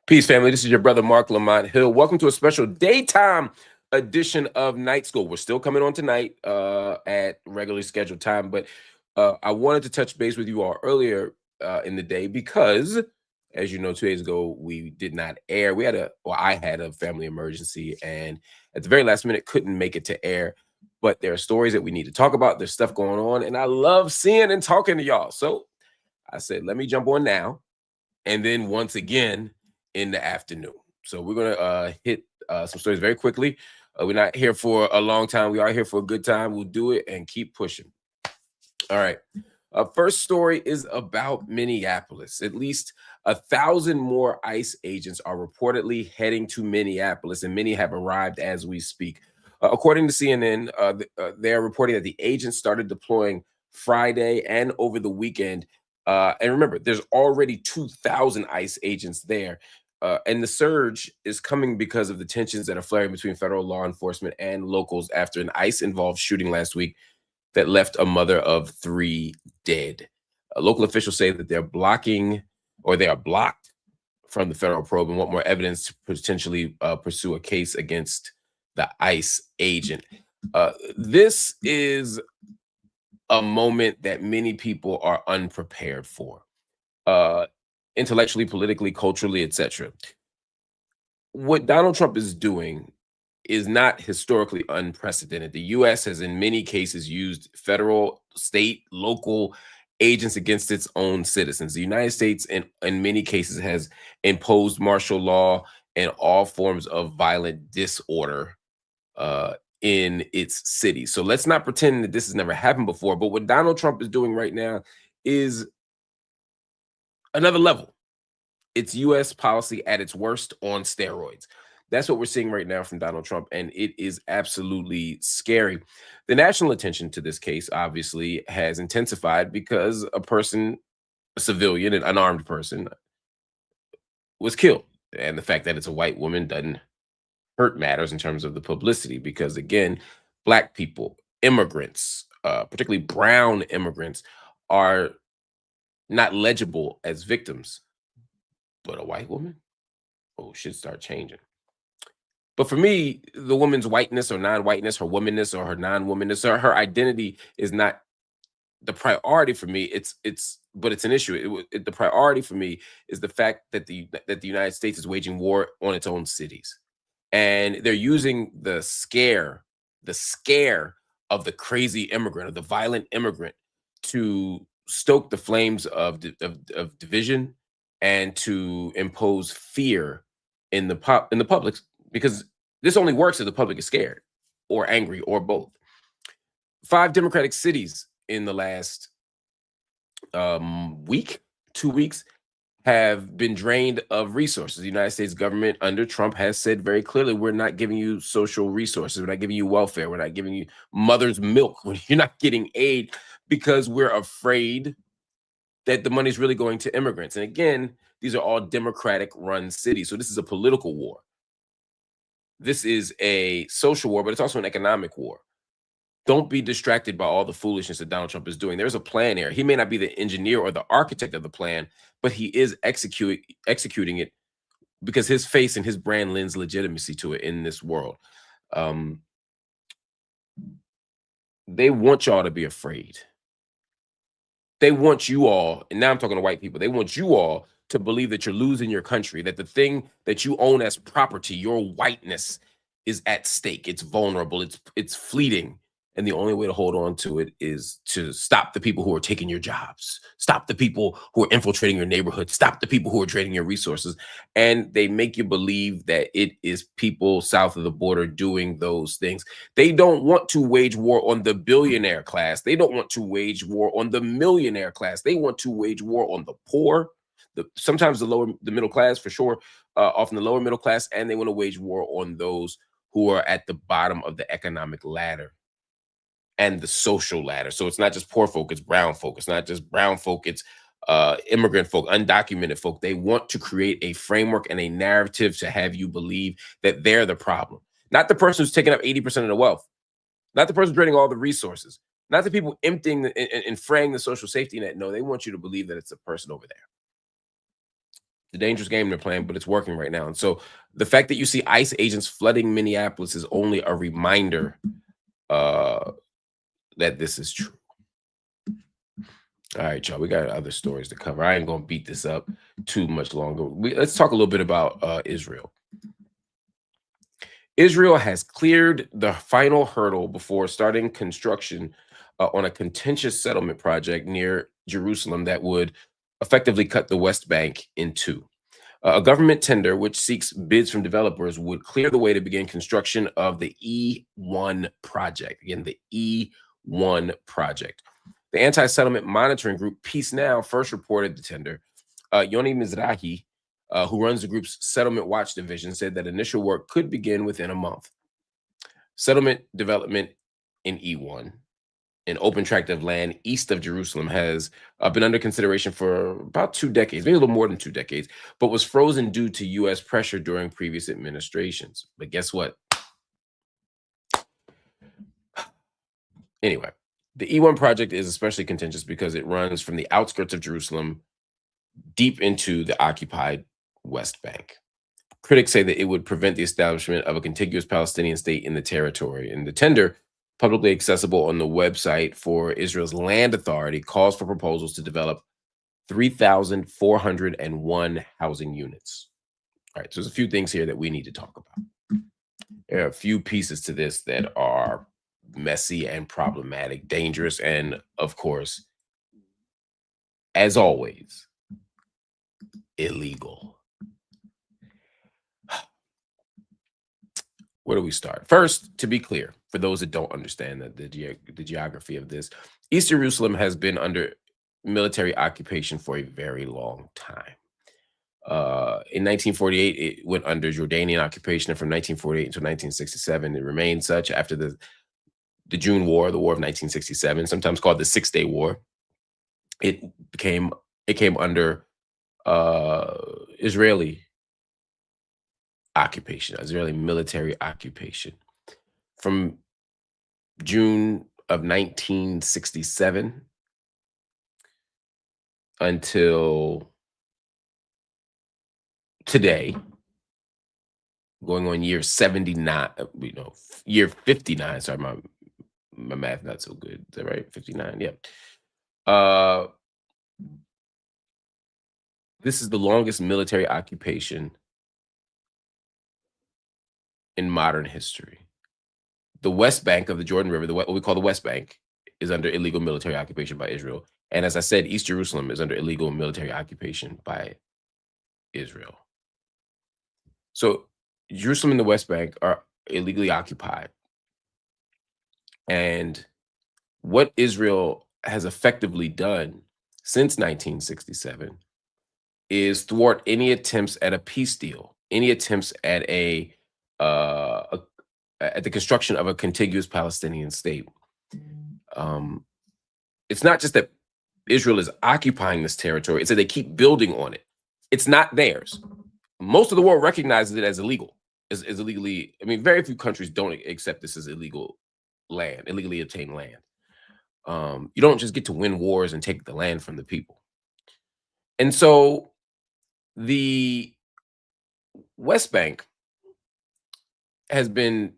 Peace, family. This is your brother, Marc Lamont Hill. Welcome to a special daytime edition of Night School. We're still coming on tonight at regularly scheduled time, but I wanted to touch base with you all earlier in the day because, as you know, 2 days ago, we did not air. I had a family emergency, and at the very last minute, couldn't make it to air. But there are stories that we need to talk about. There's stuff going on, and I love seeing and talking to y'all. So I said, let me jump on now, and then once again in the afternoon. So we're gonna hit some stories very quickly. We're not here for a long time. We are here for a good time. We'll do it and keep pushing. All right. First story is about Minneapolis. At least 1,000 more ICE agents are reportedly heading to Minneapolis, and many have arrived as we speak. According to CNN, they're reporting that the agents started deploying Friday and over the weekend. And remember, there's already 2,000 ICE agents there. And the surge is coming because of the tensions that are flaring between federal law enforcement and locals after an ICE-involved shooting last week that left a mother of 3 dead. Local officials say that they are blocked from the federal probe and want more evidence to potentially pursue a case against the ICE agent. This is a moment that many people are unprepared for. Intellectually, politically, culturally, etc. What Donald Trump is doing is not historically unprecedented. The U.S. has in many cases used federal, state, local agents against its own citizens. The United States, in many cases, has imposed martial law and all forms of violent disorder in its cities. So let's not pretend that this has never happened before. But what Donald Trump is doing right now is another level. It's U.S. policy at its worst on steroids. That's what we're seeing right now from Donald Trump, and it is absolutely scary. The national attention to this case obviously has intensified because a civilian, an unarmed person, was killed. And the fact that it's a white woman doesn't hurt matters in terms of the publicity because, again, Black people, immigrants, particularly brown immigrants, are not legible as victims. But a white woman? Oh, shit start changing. But for me, the woman's whiteness or non-whiteness, her womanness or her non-womanness, or her identity is not the priority for me. But it's an issue. The priority for me is the fact that the United States is waging war on its own cities, and they're using the scare of the crazy immigrant, of the violent immigrant, to stoke the flames of division and to impose fear in the public, because this only works if the public is scared or angry or both. 5 Democratic cities in the last week, 2 weeks, have been drained of resources. The United States government under Trump has said very clearly, we're not giving you social resources. We're not giving you welfare. We're not giving you mother's milk. You're not getting aid because we're afraid that the money's really going to immigrants. And again, these are all Democratic-run cities. So this is a political war. This is a social war, but it's also an economic war. Don't be distracted by all the foolishness that Donald Trump is doing. There's a plan here. He may not be the engineer or the architect of the plan, but he is executing it because his face and his brand lends legitimacy to it in this world. They want y'all to be afraid. They want you all, and now I'm talking to white people, they want you all to believe that you're losing your country, that the thing that you own as property, your whiteness, is at stake. It's vulnerable. It's fleeting. And the only way to hold on to it is to stop the people who are taking your jobs, stop the people who are infiltrating your neighborhood, stop the people who are draining your resources. And they make you believe that it is people south of the border doing those things. They don't want to wage war on the billionaire class. They don't want to wage war on the millionaire class. They want to wage war on the poor, sometimes the middle class, for sure, often the lower middle class, and they want to wage war on those who are at the bottom of the economic ladder and the social ladder. So it's not just poor folk, it's brown folk. It's not just brown folk, it's immigrant folk, undocumented folk. They want to create a framework and a narrative to have you believe that they're the problem. Not the person who's taking up 80% of the wealth, not the person draining all the resources, not the people emptying and fraying the social safety net. No, they want you to believe that it's the person over there. a dangerous game they're playing, but it's working right now. And so the fact that you see ICE agents flooding Minneapolis is only a reminder uh, that this is true. All right, y'all. We got other stories to cover. I ain't gonna beat this up too much longer. Let's talk a little bit about Israel. Israel has cleared the final hurdle before starting construction on a contentious settlement project near Jerusalem that would effectively cut the West Bank in two. A government tender, which seeks bids from developers, would clear the way to begin construction of the E1 project. Again, the E1 project. The anti-settlement monitoring group Peace Now first reported the tender. Yoni Mizrahi, who runs the group's Settlement Watch division, said that initial work could begin within a month. Settlement development in E1, an open tract of land east of Jerusalem, has been under consideration for about 2 decades, maybe a little more than 2 decades, but was frozen due to U.S. pressure during previous administrations. But guess what? Anyway, the E1 project is especially contentious because it runs from the outskirts of Jerusalem deep into the occupied West Bank. Critics say that it would prevent the establishment of a contiguous Palestinian state in the territory. And the tender, publicly accessible on the website for Israel's Land Authority, calls for proposals to develop 3,401 housing units. All right, so there's a few things here that we need to talk about. There are a few pieces to this that are messy and problematic, dangerous, and of course, as always, illegal. Where do we start? First, to be clear, for those that don't understand the geography of this, East Jerusalem has been under military occupation for a very long time. In 1948, it went under Jordanian occupation, and from 1948 until 1967, it remained such after the June War, the War of 1967, sometimes called the Six-Day War. It came under Israeli occupation, Israeli military occupation. From June of 1967 until today, going on year 79, year 59. Sorry, my math not so good. Is that right? 59. Yeah. This is the longest military occupation in modern history. The West Bank of the Jordan River, what we call the West Bank, is under illegal military occupation by Israel. And as I said, East Jerusalem is under illegal military occupation by Israel. So Jerusalem and the West Bank are illegally occupied. And what Israel has effectively done since 1967 is thwart any attempts at a peace deal, any attempts at at the construction of a contiguous Palestinian state. It's not just that Israel is occupying this territory, it's that they keep building on it. It's not theirs. Most of the world recognizes it as illegal, is illegally. I mean, very few countries don't accept this as illegal land, illegally obtained land. You don't just get to win wars and take the land from the people. And so the West Bank has been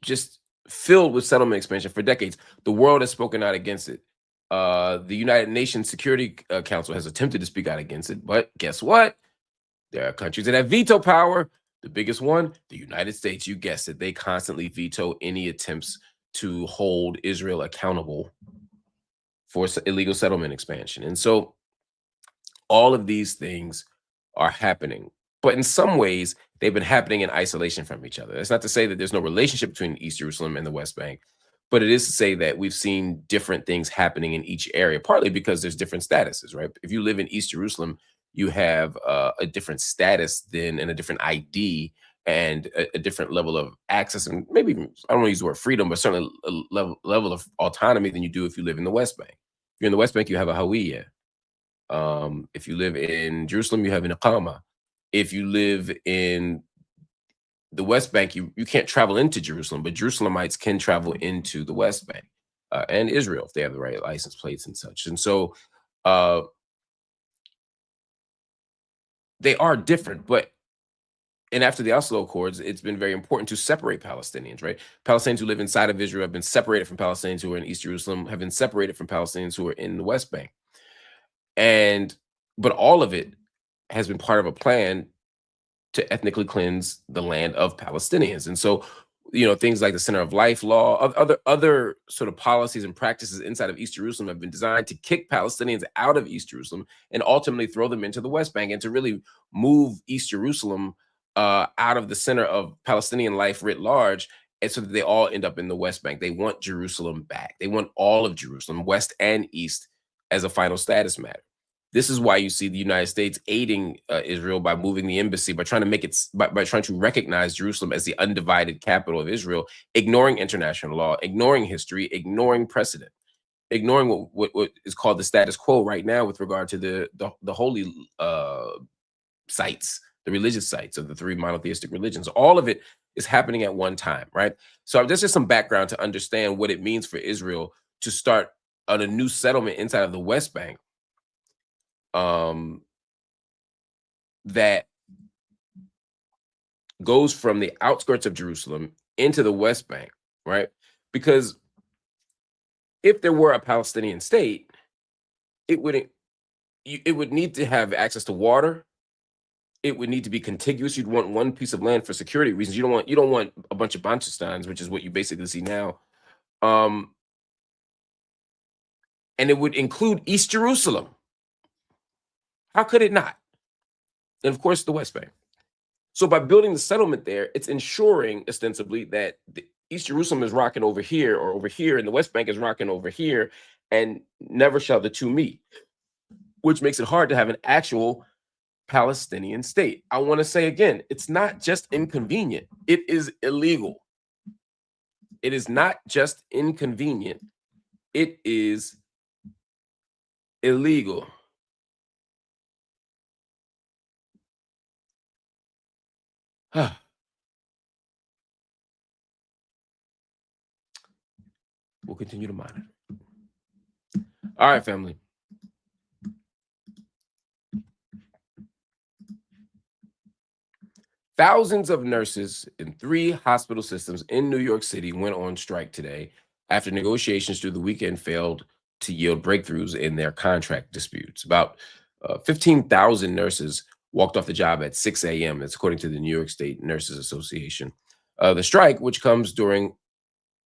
just filled with settlement expansion for decades. The world has spoken out against it. The United Nations Security Council has attempted to speak out against it, but guess what? There are countries that have veto power. The biggest one, the United States, you guessed it, they constantly veto any attempts to hold Israel accountable for illegal settlement expansion. And so all of these things are happening, but in some ways, they've been happening in isolation from each other. That's not to say that there's no relationship between East Jerusalem and the West Bank, but it is to say that we've seen different things happening in each area, partly because there's different statuses, right? If you live in East Jerusalem, you have a different status than and a different ID and a different level of access, and maybe even, I don't want to use the word freedom, but certainly a level of autonomy than you do if you live in the West Bank. If you're in the West Bank, you have a Hawiyah. If you live in Jerusalem, you have an Iqama. If you live in the West Bank, you can't travel into Jerusalem, but Jerusalemites can travel into the West Bank and Israel if they have the right license plates and such. And so they are different, but and after the Oslo Accords, it's been very important to separate Palestinians, right? Palestinians who live inside of Israel have been separated from Palestinians who are in East Jerusalem, have been separated from Palestinians who are in the West Bank. And but all of it has been part of a plan to ethnically cleanse the land of Palestinians. And so, things like the Center of Life law, other sort of policies and practices inside of East Jerusalem have been designed to kick Palestinians out of East Jerusalem and ultimately throw them into the West Bank and to really move East Jerusalem out of the center of Palestinian life writ large, and so that they all end up in the West Bank. They want Jerusalem back. They want all of Jerusalem, West and East, as a final status matter. This is why you see the United States aiding Israel by moving the embassy, by trying to make it, by trying to recognize Jerusalem as the undivided capital of Israel, ignoring international law, ignoring history, ignoring precedent, ignoring what is called the status quo right now with regard to the holy sites, the religious sites of the three monotheistic religions. All of it is happening at one time, right? So there's just some background to understand what it means for Israel to start on a new settlement inside of the West Bank, that goes from the outskirts of Jerusalem into the West Bank, right? Because if there were a Palestinian state, it would need to have access to water. It would need to be contiguous. You'd want one piece of land for security reasons. You don't want a bunch of Bantusteins, which is what you basically see now. And it would include East Jerusalem. How could it not? And of course, the West Bank. So by building the settlement there, it's ensuring ostensibly that the East Jerusalem is rocking over here or over here, and the West Bank is rocking over here, and never shall the two meet, which makes it hard to have an actual Palestinian state. I want to say again, it's not just inconvenient, it is illegal. It is not just inconvenient, it is illegal. We'll continue to monitor. All right, family. Thousands of nurses in 3 hospital systems in New York City went on strike today after negotiations through the weekend failed to yield breakthroughs in their contract disputes. About 15,000 nurses walked off the job at 6 a.m. That's according to the New York State Nurses Association. The strike, which comes during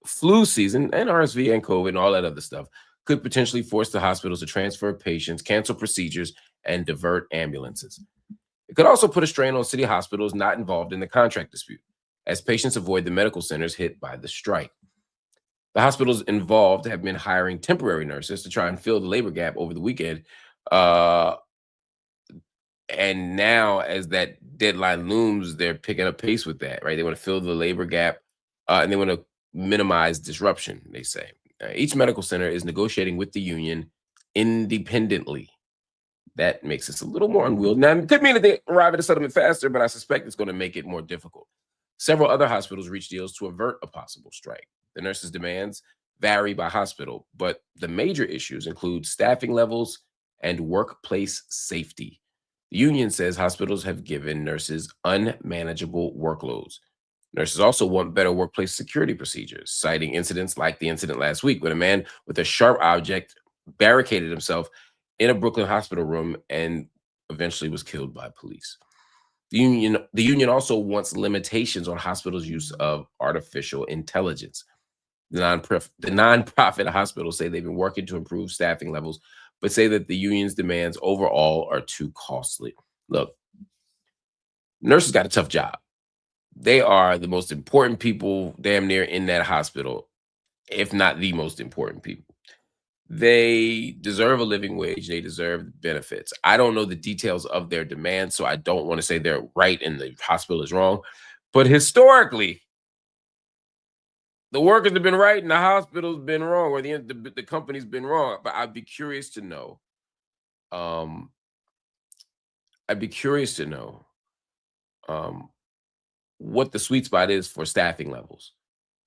flu season and RSV and COVID and all that other stuff, could potentially force the hospitals to transfer patients, cancel procedures, and divert ambulances. It could also put a strain on city hospitals not involved in the contract dispute, as patients avoid the medical centers hit by the strike. The hospitals involved have been hiring temporary nurses to try and fill the labor gap over the weekend. And now, as that deadline looms, they're picking up pace with that, right? They want to fill the labor gap, and they want to minimize disruption, they say. Each medical center is negotiating with the union independently. That makes us a little more unwieldy. Now, it could mean that they arrive at a settlement faster, but I suspect it's going to make it more difficult. Several other hospitals reached deals to avert a possible strike. The nurses' demands vary by hospital, but the major issues include staffing levels and workplace safety. The union says hospitals have given nurses unmanageable workloads. Nurses also want better workplace security procedures, citing incidents like the incident last week when a man with a sharp object barricaded himself in a Brooklyn hospital room and eventually was killed by police. The union also wants limitations on hospitals' use of artificial intelligence. The nonprofit hospitals say they've been working to improve staffing levels, but say that the union's demands overall are too costly. Look, nurses got a tough job. They are the most important people damn near in that hospital, if not the most important people. They deserve a living wage. They deserve benefits. I don't know the details of their demands, so I don't want to say they're right and the hospital is wrong. But historically, the workers have been right and the hospital's been wrong, or the company's been wrong. But I'd be curious to know. I'd be curious to know what the sweet spot is for staffing levels,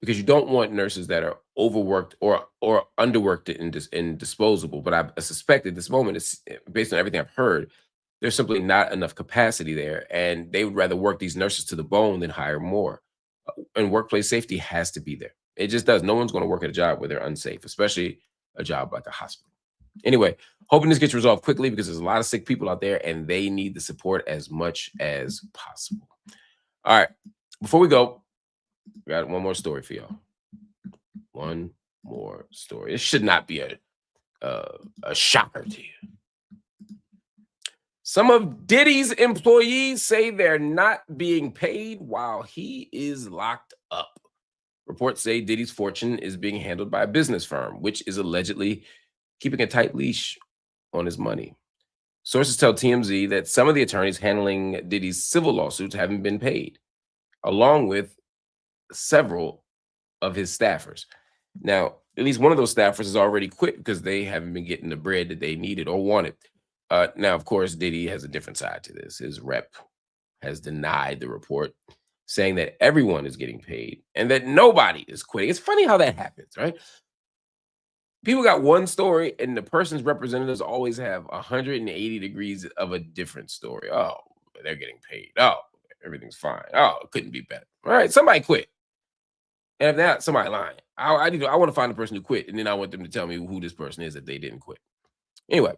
because you don't want nurses that are overworked or underworked and disposable. But I suspect at this moment, it's based on everything I've heard, There's simply not enough capacity there, and they would rather work these nurses to the bone than hire more. And workplace safety has to be there. It just does. No one's going to work at a job where they're unsafe, especially a job like a hospital. Anyway, hoping this gets resolved quickly because there's a lot of sick people out there and they need the support as much as possible. All right. Before we go, we got one more story for y'all. One more story. It should not be a shocker to you. Some of Diddy's employees say they're not being paid while he is locked up. Reports say Diddy's fortune is being handled by a business firm, which is allegedly keeping a tight leash on his money. Sources tell TMZ that some of the attorneys handling Diddy's civil lawsuits haven't been paid, along with several of his staffers. Now, at least one of those staffers has already quit because they haven't been getting the bread that they needed or wanted. Now, of course, Diddy has a different side to this. His rep has denied the report, saying that everyone is getting paid and that nobody is quitting. It's funny how that happens, right? People got one story and the person's representatives always have 180 degrees of a different story. Oh, they're getting paid. Oh, everything's fine. Oh, it couldn't be better. All right, somebody quit. And if not, somebody lying. I want to find the person who quit, and then I want them to tell me who this person is if they didn't quit. Anyway,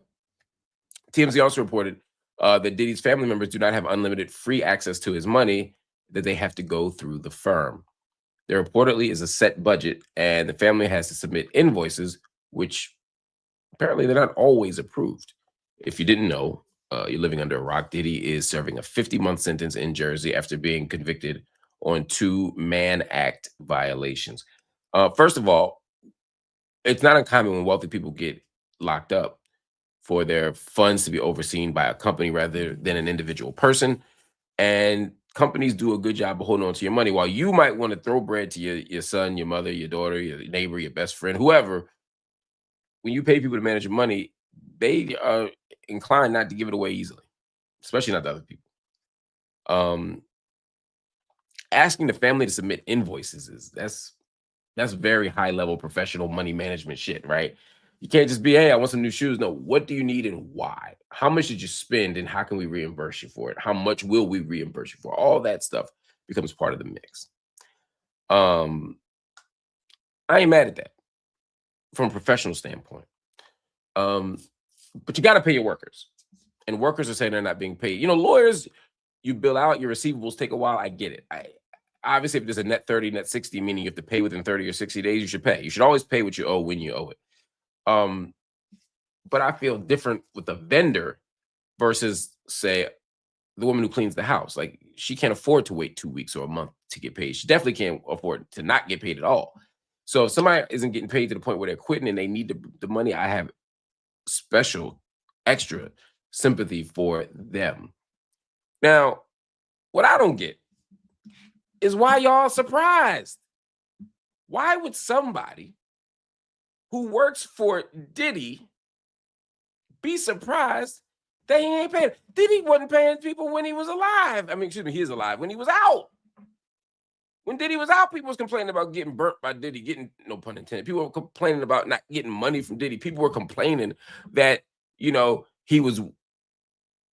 TMZ also reported that Diddy's family members do not have unlimited free access to his money, that they have to go through the firm. There reportedly is a set budget, and the family has to submit invoices, which apparently they're not always approved. If you didn't know, you're living under a rock. Diddy is serving a 50-month sentence in Jersey after being convicted on 2 Mann Act violations. First of all, it's not uncommon when wealthy people get locked up for their funds to be overseen by a company rather than an individual person. And companies do a good job of holding on to your money. While you might want to throw bread to your son, your mother, your daughter, your neighbor, your best friend, whoever, when you pay people to manage your money, they are inclined not to give it away easily, especially not to other people. Asking the family to submit invoices that's very high level professional money management shit, right? You can't just be, hey, I want some new shoes. No, what do you need and why? How much did you spend and how can we reimburse you for it? How much will we reimburse you for? All that stuff becomes part of the mix. I ain't mad at that from a professional standpoint. But you got to pay your workers. And workers are saying they're not being paid. You know, lawyers, you bill out, your receivables take a while. I get it. Obviously, if there's a net 30, net 60, meaning you have to pay within 30 or 60 days, you should pay. You should always pay what you owe when you owe it. But I feel different with the vendor versus, say, the woman who cleans the house. Like, she can't afford to wait 2 weeks or a month to get paid. She definitely can't afford to not get paid at all. So if somebody isn't getting paid to the point where they're quitting and they need the money, I have special, extra sympathy for them. Now, what I don't get is why y'all surprised. Why would somebody who works for Diddy be surprised that he ain't paying? Diddy wasn't paying people when he was alive. I mean, excuse me, he is alive. When he was out. When Diddy was out, people was complaining about getting burnt by Diddy, getting, no pun intended, people were complaining about not getting money from Diddy. People were complaining that, you know, he was,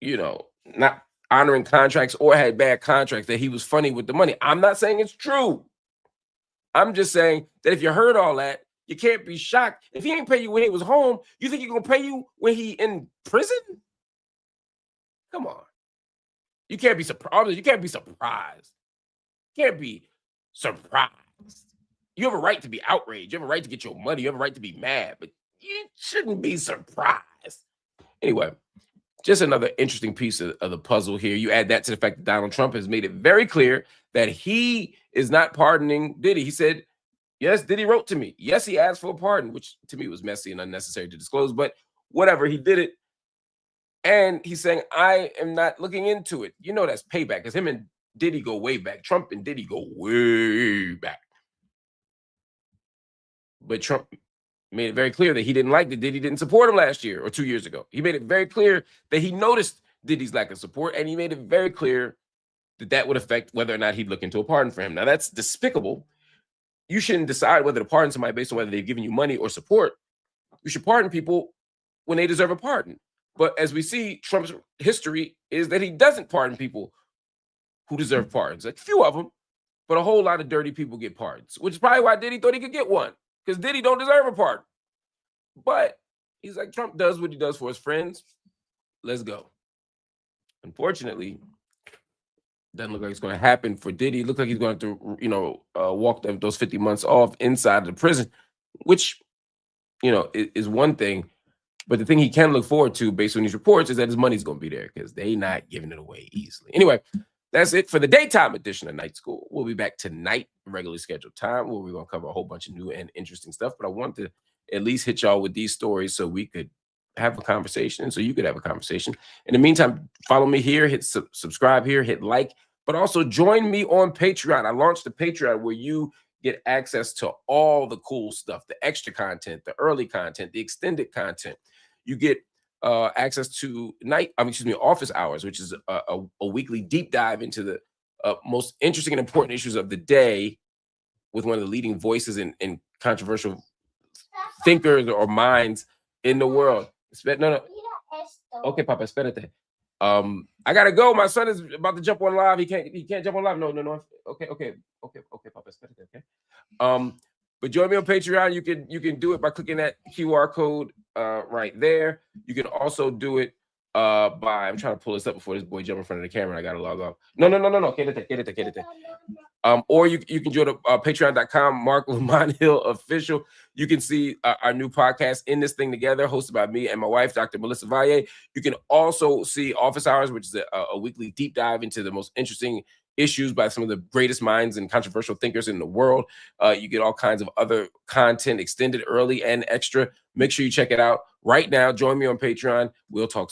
you know, not honoring contracts or had bad contracts, that he was funny with the money. I'm not saying it's true. I'm just saying that if you heard all that, you can't be shocked. If he ain't pay you when he was home, you think he's gonna pay you when he in prison? Come on. You can't be surprised. You can't be surprised. You can't be surprised. You have a right to be outraged. You have a right to get your money. You have a right to be mad, but you shouldn't be surprised. Anyway, just another interesting piece of the puzzle here. You add that to the fact that Donald Trump has made it very clear that he is not pardoning Diddy. He said, yes, Diddy wrote to me. Yes, he asked for a pardon, which to me was messy and unnecessary to disclose, but whatever, he did it. And he's saying, I am not looking into it. You know, that's payback because him and Diddy go way back. Trump and Diddy go way back. But Trump made it very clear that he didn't like that Diddy didn't support him last year or 2 years ago. He made it very clear that he noticed Diddy's lack of support, and he made it very clear that that would affect whether or not he'd look into a pardon for him. Now, that's despicable. You shouldn't decide whether to pardon somebody based on whether they've given you money or support. You should pardon people when they deserve a pardon. But as we see, Trump's history is that he doesn't pardon people who deserve pardons. A few of them, but a whole lot of dirty people get pardons, which is probably why Diddy thought he could get one, because Diddy don't deserve a pardon. But he's like, Trump does what he does for his friends. Let's go. Unfortunately, doesn't look like it's going to happen for Diddy. It looks like he's going to, walk those 50 months off inside of the prison, which, is one thing. But the thing he can look forward to, based on these reports, is that his money's going to be there, because they not giving it away easily. Anyway, that's it for the daytime edition of Night School. We'll be back tonight, regularly scheduled time, where we're going to cover a whole bunch of new and interesting stuff. But I want to at least hit y'all with these stories so we could have a conversation, so you could have a conversation. In the meantime, follow me here, hit subscribe here, hit like, but also join me on Patreon. I launched a Patreon where you get access to all the cool stuff, the extra content, the early content, the extended content. You get access to office hours, which is a weekly deep dive into the most interesting and important issues of the day with one of the leading voices in controversial thinkers or minds in the world. No. Okay, Papa, espérate. I gotta go. My son is about to jump on live. He can't jump on live. No. Okay, Papa, espérate. Okay. But join me on Patreon. You can do it by clicking that QR code right there. You can also do it by, I'm trying to pull this up before this boy jump in front of the camera. I gotta log off. No. Quédate. Or you can join patreon.com, Marc Lamont Hill Official. You can see our new podcast, In This Thing Together, hosted by me and my wife, Dr. Melissa Valle. You can also see Office Hours, which is a weekly deep dive into the most interesting issues by some of the greatest minds and controversial thinkers in the world. You get all kinds of other content, extended, early, and extra. Make sure you check it out right now. Join me on Patreon. We'll talk.